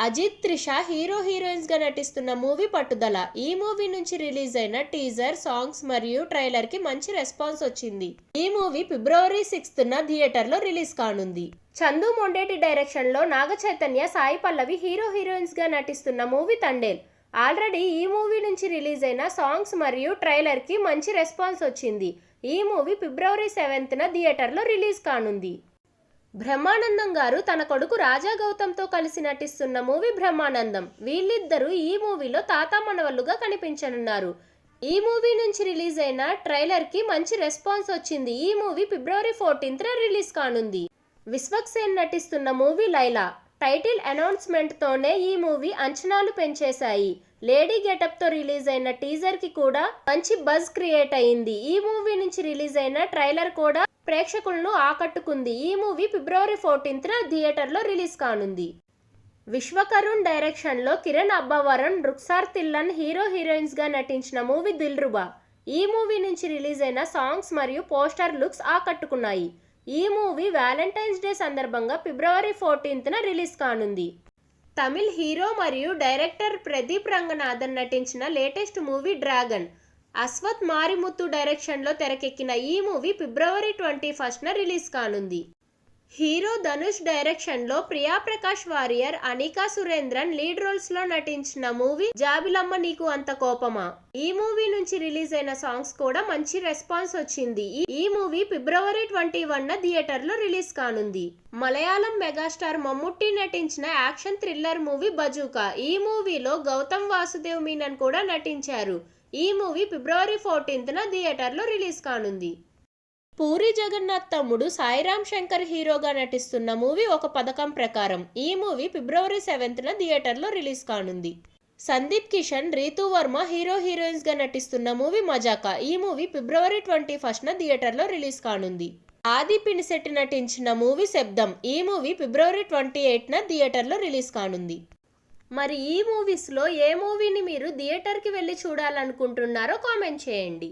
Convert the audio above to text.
Ajit, Trisha hero heroines గా నటిస్తున్న movie పట్టుదల. ఈ మూవీ నుంచి రిలీజ్ అయిన టీజర్, సాంగ్స్ మరియు ట్రైలర్ కి మంచి రెస్పాన్స్ వచ్చింది. ఈ మూవీ ఫిబ్రవరి 6న థియేటర్ లో రిలీజ్ కానుంది. చందు మొండేటి డైరెక్షన్ లో నాగ చైతన్య, సాయి పల్లవి హీరో హీరోయిన్స్ గా నటిస్తున్న మూవీ తండేల్. ఆల్రెడీ ఈ మూవీ నుంచి రిలీజ్ అయిన సాంగ్స్ మరియు ట్రైలర్ కి మంచి రెస్పాన్స్ వచ్చింది. ఈ మూవీ ఫిబ్రవరి 7న థియేటర్ లో రిలీజ్ కానుంది. బ్రహ్మానందం గారు తన కొడుకు రాజా గౌతమ్తో కలిసి నటిస్తున్న మూవీ బ్రహ్మానందం. వీళ్ళిద్దరూ ఈ మూవీలో తాత మనవళ్లుగా కనిపించనున్నారు. ఈ మూవీ నుంచి రిలీజ్ అయిన ట్రైలర్ కి మంచి రెస్పాన్స్ వచ్చింది. ఈ మూవీ ఫిబ్రవరి 14న రిలీజ్ కానుంది. విశ్వక్ సేన్ నటిస్తున్న మూవీ లైలా. టైటిల్ అనౌన్స్మెంట్ తోనే ఈ మూవీ అంచనాలు పెంచేశాయి. లేడీ గెటప్ తో రిలీజ్ అయిన టీజర్ కి కూడా మంచి బజ్ క్రియేట్ అయింది. ఈ మూవీ నుంచి రిలీజ్ అయిన ట్రైలర్ కూడా ప్రేక్షకులను ఆకట్టుకుంది. ఈ మూవీ ఫిబ్రవరి 14న థియేటర్ లో రిలీజ్ కానుంది. విశ్వకరుణ్ డైరెక్షన్ లో కిరణ్ అబ్బవరం, రుక్సార్ తిల్లన్ హీరో హీరోయిన్స్ గా నటించిన మూవీ దిల్రుబా. ఈ మూవీ నుంచి రిలీజ్ అయిన సాంగ్స్ మరియు పోస్టర్ లుక్స్ ఆకట్టుకున్నాయి. ఈ మూవీ వ్యాలంటైన్స్ డే సందర్భంగా ఫిబ్రవరి 14న రిలీజ్ కానుంది. తమిళ్ హీరో మరియు డైరెక్టర్ ప్రదీప్ రంగనాథన్ నటించిన latest movie Dragon. Ashwath Marimuthu direction లో తెరకెక్కిన ఈ మూవీ ఫిబ్రవరి 21న రిలీజ్ కానుంది. హీరో ధనుష్ డైరెక్షన్ లో ప్రియా ప్రకాష్ వారియర్, అనికా సురేంద్రన్ లీడ్ రోల్స్ లో నటించిన మూవీ జాబిలమ్మ నీకు అంత కోపమా. ఈ మూవీ నుంచి రిలీజ్ అయిన సాంగ్స్ కూడా మంచి రెస్పాన్స్ వచ్చింది. ఈ మూవీ ఫిబ్రవరి 21న థియేటర్ లో రిలీజ్ కానుంది. మలయాళం మెగాస్టార్ మమ్ముట్టి నటించిన యాక్షన్ థ్రిల్లర్ మూవీ బజూకా. ఈ మూవీలో గౌతమ్ వాసుదేవ్ మీనన్ కూడా నటించారు. ఈ మూవీ ఫిబ్రవరి 14న థియేటర్ లో రిలీజ్ కానుంది. పూరి జగన్నాథ్ తమ్ముడు సాయిరామ్ శంకర్ హీరోగా నటిస్తున్న మూవీ ఒక పథకం ప్రకారం. ఈ మూవీ ఫిబ్రవరి 7న థియేటర్ లో రిలీజ్ కానుంది. సందీప్ కిషన్, రీతూ వర్మ హీరో హీరోయిన్స్ గా నటిస్తున్న మూవీ మజాకా. ఈ మూవీ ఫిబ్రవరి 21న థియేటర్ లో రిలీజ్ కానుంది. ఆది పినిశెట్టి నటించిన మూవీ శబ్దం. ఈ మూవీ ఫిబ్రవరి 28న థియేటర్ లో రిలీజ్ కానుంది. మరి ఈ మూవీస్ లో ఏ మూవీని మీరు థియేటర్ కి వెళ్ళి చూడాలనుకుంటున్నారో కామెంట్ చేయండి.